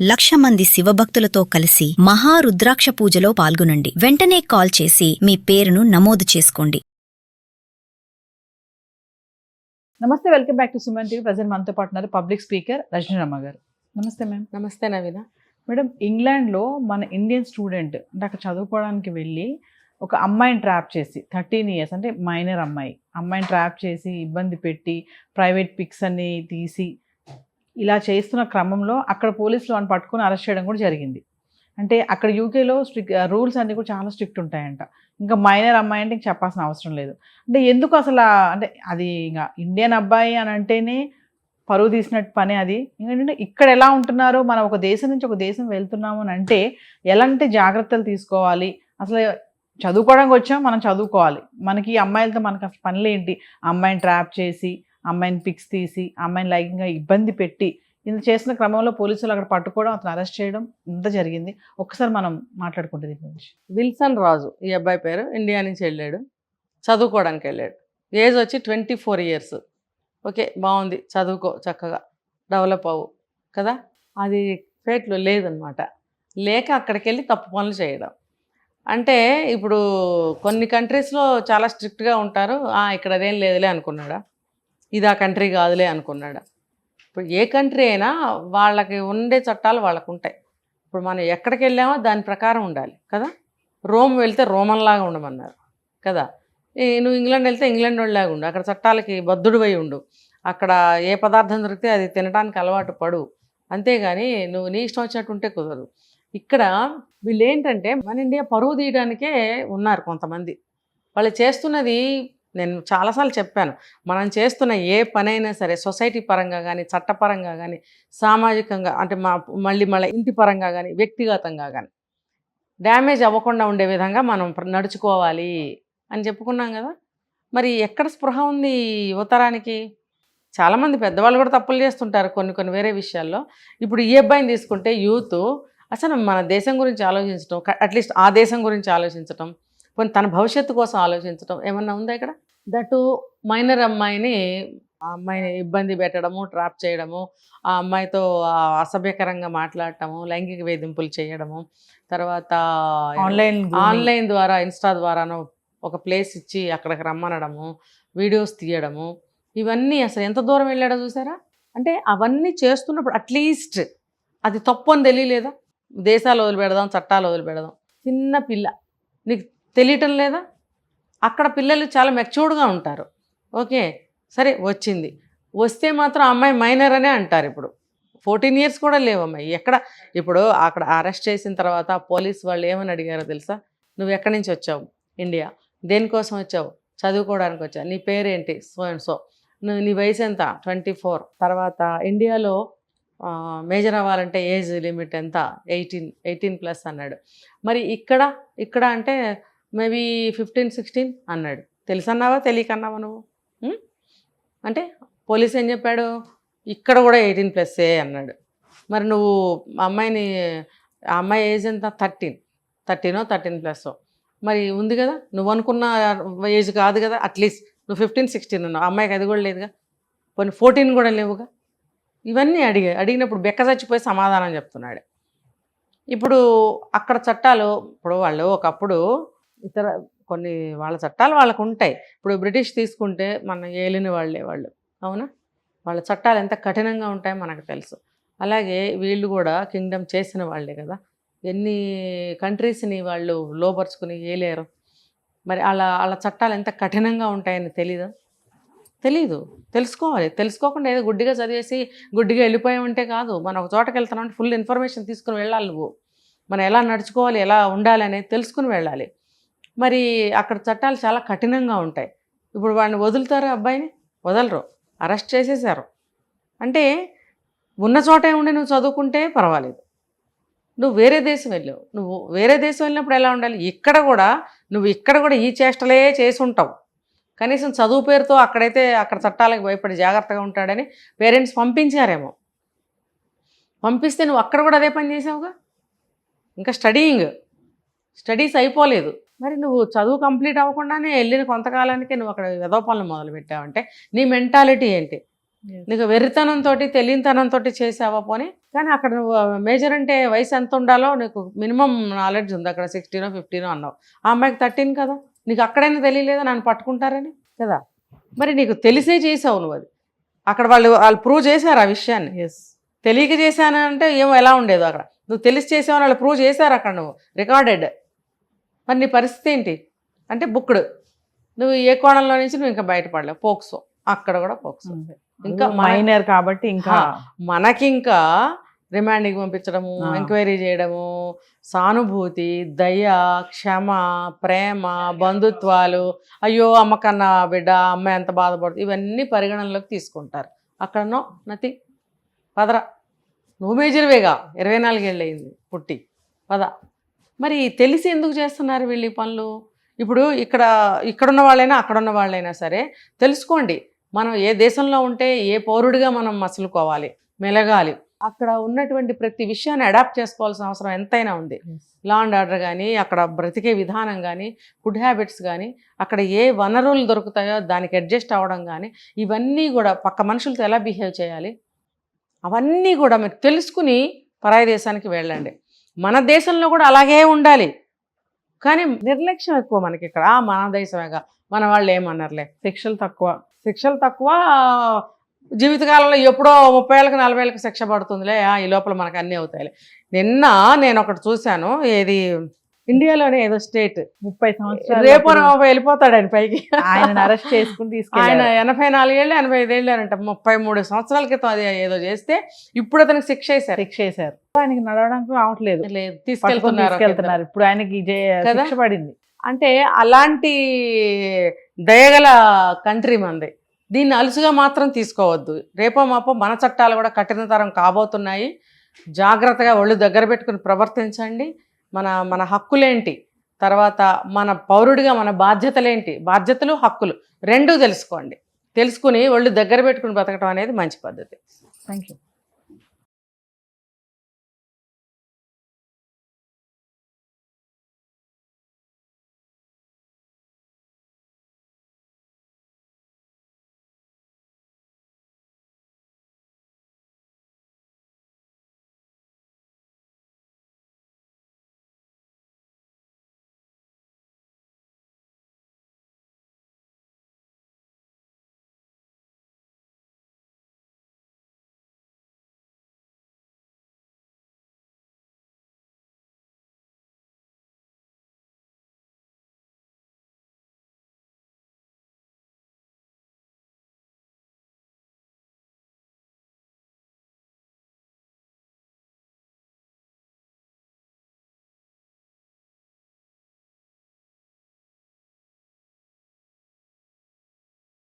1,00,000 మంది శివభక్తులతో కలిసి మహారుద్రాక్ష పూజలో పాల్గొనండి. వెంటనే కాల్ చేసి మీ పేరును నమోదు చేసుకోండి. నమస్తే, welcome back to Suman TV. Present మనతో పాటు ఉన్నారు పబ్లిక్ స్పీకర్ రజనీరమ్మ గారు. నమస్తే మ్యామ్. నమస్తే నవీన. మేడం, ఇంగ్లాండ్లో మన ఇండియన్ స్టూడెంట్ అంటే అక్కడ చదువుకోవడానికి వెళ్ళి ఒక అమ్మాయిని ట్రాప్ చేసి 13 years అంటే మైనర్ అమ్మాయిని ట్రాప్ చేసి ఇబ్బంది పెట్టి ప్రైవేట్ పిక్స్ అన్ని తీసి ఇలా చేస్తున్న క్రమంలో అక్కడ పోలీసులు అని పట్టుకొని అరెస్ట్ చేయడం కూడా జరిగింది. అంటే అక్కడ యూకేలో రూల్స్ అన్నీ కూడా చాలా స్ట్రిక్ట్ ఉంటాయంట. ఇంకా మైనర్ అమ్మాయి అంటే ఇంక చెప్పాల్సిన అవసరం లేదు. అంటే ఎందుకు అసలు అంటే అది ఇంకా ఇండియన్ అబ్బాయి అని అంటేనే పరువు తీసినట్టు పని అది. ఎందుకంటే ఇక్కడ ఎలా ఉంటున్నారో, మనం ఒక దేశం నుంచి ఒక దేశం వెళ్తున్నాము అని అంటే ఎలాంటి జాగ్రత్తలు తీసుకోవాలి, అసలు చదువుకోవడానికి వచ్చాం, మనం చదువుకోవాలి, మనకి అమ్మాయిలతో మనకు అసలు పనులేంటి, అమ్మాయిని ట్రాప్ చేసి అమ్మాయిని పిక్స్ తీసి అమ్మాయిని లైంగికంగా ఇబ్బంది పెట్టి ఇంత చేసిన క్రమంలో పోలీసులు అక్కడ పట్టుకోవడం, అతను అరెస్ట్ చేయడం ఇంత జరిగింది. ఒక్కసారి మనం మాట్లాడుకుంటే దీని గురించి. విల్సన్ రాజు ఈ అబ్బాయి పేరు. ఇండియా నుంచి వెళ్ళాడు, చదువుకోవడానికి వెళ్ళాడు. ఏజ్ వచ్చి 24 years. ఓకే, బాగుంది, చదువుకో, చక్కగా డెవలప్ అవ్వు కదా. అది ఫేట్లో లేదనమాట. లేక అక్కడికి వెళ్ళి తప్పు పనులు చేయడం. అంటే ఇప్పుడు కొన్ని కంట్రీస్లో చాలా స్ట్రిక్ట్గా ఉంటారు. ఇక్కడ అదేం లేదులే అనుకున్నాడా, ఇది ఆ కంట్రీ కాదులే అనుకున్నాడా. ఇప్పుడు ఏ కంట్రీ అయినా వాళ్ళకి ఉండే చట్టాలు వాళ్ళకు ఉంటాయి. ఇప్పుడు మనం ఎక్కడికి వెళ్ళామో దాని ప్రకారం ఉండాలి కదా. రోమ్ వెళ్తే రోమన్లాగా ఉండమన్నారు కదా. నువ్వు ఇంగ్లాండ్ వెళ్తే ఇంగ్లాండ్ వాళ్ళలాగా ఉండు, అక్కడ చట్టాలకి బద్ధుడివై ఉండు, అక్కడ ఏ పదార్థం దొరికితే అది తినడానికి అలవాటు పడు. అంతేగాని నువ్వు నీ ఇష్టం వచ్చినట్టు ఉంటే కుదరదు. ఇక్కడ వీళ్ళు ఏంటంటే మన ఇండియా పరువు తీయడానికే ఉన్నారు కొంతమంది. వాళ్ళు చేస్తున్నది, నేను చాలాసార్లు చెప్పాను, మనం చేస్తున్న ఏ పనైనా సరే సొసైటీ పరంగా కానీ, చట్టపరంగా కానీ, సామాజికంగా అంటే మళ్ళీ ఇంటి పరంగా కానీ, వ్యక్తిగతంగా కానీ డ్యామేజ్ అవ్వకుండా ఉండే విధంగా మనం నడుచుకోవాలి అని చెప్పుకున్నాం కదా. మరి ఎక్కడ స్పృహ ఉంది యువతరానికి? చాలామంది పెద్దవాళ్ళు కూడా తప్పులు చేస్తుంటారు కొన్ని వేరే విషయాల్లో. ఇప్పుడు ఈ అబ్బాయిని తీసుకుంటే యూత్ అసలు మన దేశం గురించి ఆలోచించడం, అట్లీస్ట్ ఆ దేశం గురించి ఆలోచించడం, కొన్ని తన భవిష్యత్తు కోసం ఆలోచించడం ఏమన్నా ఉందా ఇక్కడ? దట్టు మైనర్ అమ్మాయిని ఇబ్బంది పెట్టడము, ట్రాప్ చేయడము, ఆ అమ్మాయితో అసభ్యకరంగా మాట్లాడటము, లైంగిక వేధింపులు చేయడము, తర్వాత ఆన్లైన్ ద్వారా ఇన్స్టా ద్వారానో ఒక ప్లేస్ ఇచ్చి అక్కడికి రమ్మనడము, వీడియోస్ తీయడము, ఇవన్నీ అసలు ఎంత దూరం వెళ్ళాడో చూసారా. అంటే అవన్నీ చేస్తున్నప్పుడు అట్లీస్ట్ అది తప్పు అని తెలియలేదా? దేశాలు వదిలిపెడదాం, చట్టాలు వదిలిపెడదాం, చిన్న పిల్ల నీకు తెలియటం లేదా? అక్కడ పిల్లలు చాలా మెచ్యూర్డ్గా ఉంటారు. ఓకే సరే, వస్తే మాత్రం అమ్మాయి మైనర్ అనే అంటారు. ఇప్పుడు 14 years కూడా లేవు అమ్మాయి. ఇప్పుడు అక్కడ అరెస్ట్ చేసిన తర్వాత పోలీస్ వాళ్ళు ఏమని అడిగారో తెలుసా? నువ్వు ఎక్కడి నుంచి వచ్చావు? ఇండియా. దేనికోసం వచ్చావు? చదువుకోవడానికి వచ్చావు. నీ పేరేంటి? So and so. నీ వయసు ఎంత? 24. తర్వాత ఇండియాలో మేజర్ అవ్వాలంటే ఏజ్ లిమిట్ ఎంత? 18+ అన్నాడు. మరి ఇక్కడ అంటే మేబీ 15-16 అన్నాడు. తెలుసన్నావా తెలియకన్నావా నువ్వు? అంటే పోలీస్ ఏం చెప్పాడు? ఇక్కడ కూడా 18+ అన్నాడు. మరి నువ్వు అమ్మాయి ఏజ్ ఎంత? 13+. మరి ఉంది కదా, నువ్వు అనుకున్న ఏజ్ కాదు కదా. అట్లీస్ట్ నువ్వు 15-16 ఉన్నావు, అమ్మాయికి అది కూడా లేదుగా, పోనీ 14 కూడా లేవుగా. ఇవన్నీ అడిగినప్పుడు బెక్క చచ్చిపోయి సమాధానం చెప్తున్నాడు. ఇప్పుడు అక్కడ చట్టాలు, ఇప్పుడు వాళ్ళు ఒకప్పుడు కొన్ని వాళ్ళ చట్టాలు వాళ్ళకు ఉంటాయి. ఇప్పుడు బ్రిటిష్ తీసుకుంటే మన ఏలిన వాళ్ళు అవునా, వాళ్ళ చట్టాలు ఎంత కఠినంగా ఉంటాయో మనకు తెలుసు. అలాగే వీళ్ళు కూడా కింగ్డమ్ చేసిన వాళ్ళే కదా. ఎన్ని కంట్రీస్ని వాళ్ళు లోపరుచుకుని ఏలేరు. మరి వాళ్ళ చట్టాలు ఎంత కఠినంగా ఉంటాయని తెలీదు. తెలుసుకోవాలి. తెలుసుకోకుండా ఏదో గుడ్డిగా చదివేసి గుడ్డిగా వెళ్ళిపోయామంటే కాదు. మనం ఒక చోటకి వెళ్తున్నామంటే ఫుల్ ఇన్ఫర్మేషన్ తీసుకుని వెళ్ళాలి. నువ్వు మనం ఎలా నడుచుకోవాలి, ఎలా ఉండాలి అనేది తెలుసుకుని వెళ్ళాలి. మరి అక్కడ చట్టాలు చాలా కఠినంగా ఉంటాయి. ఇప్పుడు వాడిని వదులుతారు, అబ్బాయిని వదలరు, అరెస్ట్ చేసేసారు. అంటే ఉన్న చోటే ఉండి నువ్వు చదువుకుంటే పర్వాలేదు. నువ్వు వేరే దేశం వెళ్ళినప్పుడు ఎలా ఉండాలి? ఇక్కడ కూడా ఈ చేష్టలే చేసి ఉంటావు. కనీసం చదువు పేరుతో అక్కడ చట్టాలకు భయపడి జాగ్రత్తగా ఉంటాడని పేరెంట్స్ పంపించారేమో. పంపిస్తే నువ్వు అక్కడ కూడా అదే పని చేసావుగా. ఇంకా స్టడీస్ అయిపోలేదు. మరి నువ్వు చదువు కంప్లీట్ అవ్వకుండానే వెళ్ళిన కొంతకాలానికి నువ్వు అక్కడ ఏదో పనులు మొదలుపెట్టావంటే నీ మెంటాలిటీ ఏంటి? నీకు వెర్రితనంతో తెలియనితనంతో చేసావా పోనీ. కానీ అక్కడ నువ్వు మేజర్ అంటే వయసు ఎంత ఉండాలో నీకు మినిమం నాలెడ్జ్ ఉంది. అక్కడ 16 15 అన్నావు, ఆ అమ్మాయికి 13 కదా. నీకు అక్కడైనా తెలియలేదా నన్ను పట్టుకుంటారని కదా. మరి నీకు తెలిసే చేసావు నువ్వు అది. అక్కడ వాళ్ళు ప్రూవ్ చేశారు ఆ విషయాన్ని. ఎస్, తెలియక చేశానంటే ఏమో ఎలా ఉండేదో. అక్కడ నువ్వు తెలిసి చేసావని వాళ్ళు ప్రూవ్ చేశారు అక్కడ, నువ్వు రికార్డెడ్. మరి నీ పరిస్థితి ఏంటి అంటే బుక్డ్. నువ్వు ఏ కోణంలో నుంచి నువ్వు ఇంకా బయటపడలేవు. పోక్సో, అక్కడ కూడా పోక్సో. ఇంకా మైనర్ కాబట్టి ఇంకా మనకింకా రిమాండింగ్ పంపించడము, ఎంక్వైరీ చేయడము, సానుభూతి, దయ, క్షమ, ప్రేమ, బంధుత్వాలు, అయ్యో అమ్మకన్నా బిడ్డ, అమ్మ ఎంత బాధపడుతుంది, ఇవన్నీ పరిగణనలోకి తీసుకుంటారు. అక్కడనో నథింగ్. పదరా, నువ్వు మేజర్వేగా, 24 ఏళ్ళు అయింది పుట్టి, పద. మరి తెలిసి ఎందుకు చేస్తున్నారు వీళ్ళు ఈ పనులు? ఇప్పుడు ఇక్కడున్న వాళ్ళైనా అక్కడున్న వాళ్ళైనా సరే తెలుసుకోండి. మనం ఏ దేశంలో ఉంటే ఏ పౌరుడిగా మనం మసులుకోవాలి, మెలగాలి. అక్కడ ఉన్నటువంటి ప్రతి విషయాన్ని అడాప్ట్ చేసుకోవాల్సిన అవసరం ఎంతైనా ఉంది. లా అండ్ ఆర్డర్ కానీ, అక్కడ బ్రతికే విధానం కానీ, ఫుడ్ హ్యాబిట్స్ కానీ, అక్కడ ఏ వనరులు దొరుకుతాయో దానికి అడ్జస్ట్ అవ్వడం కానీ, ఇవన్నీ కూడా పక్క మనుషులతో ఎలా బిహేవ్ చేయాలి, అవన్నీ కూడా మీరు తెలుసుకుని పరాయి దేశానికి వెళ్ళండి. మన దేశంలో కూడా అలాగే ఉండాలి. కానీ నిర్లక్ష్యం ఎక్కువ మనకి ఇక్కడ. మన దేశమేగా, మన వాళ్ళు ఏమన్నారులే, శిక్షలు తక్కువ, జీవితకాలంలో ఎప్పుడో 30 ఏళ్ళకి 40 ఏళ్ళకి శిక్ష పడుతుందిలే, ఈ లోపల మనకు అన్నీ అవుతాయిలే. నిన్న నేను ఒకటి చూశాను, ఏది ఇండియాలోనే ఏదో స్టేట్ 30 సంవత్సరాలు రేపు వెళ్ళిపోతాడు ఆయన పైకి. ఆయన అరెస్ట్ చేసుకుని ఆయన తీసుకెళ్ళారు. 84 ఏళ్ళు 85 ఏళ్ళు అంట. 33 సంవత్సరాల క్రితం అది ఏదో చేస్తే ఇప్పుడు అతనికి శిక్ష వేశారు. ఆయనకి నడవడానికి రావట్లేదు, తీసుకెళ్తున్నారు. ఇప్పుడు ఆయనకి శిక్ష పడింది. అంటే అలాంటి దయగల కంట్రీ మంది. దీన్ని అలుసుగా మాత్రం తీసుకోవద్దు. రేపో మాపో మన చట్టాలు కూడా కఠినతరం కాబోతున్నాయి. జాగ్రత్తగా ఒళ్ళు దగ్గర పెట్టుకుని ప్రవర్తించండి. మన హక్కులేంటి, తర్వాత మన పౌరుడిగా మన బాధ్యతలేంటి, బాధ్యతలు హక్కులు రెండూ తెలుసుకోండి. తెలుసుకుని ఒళ్ళు దగ్గర పెట్టుకుని బతకడం అనేది మంచి పద్ధతి. Thank you.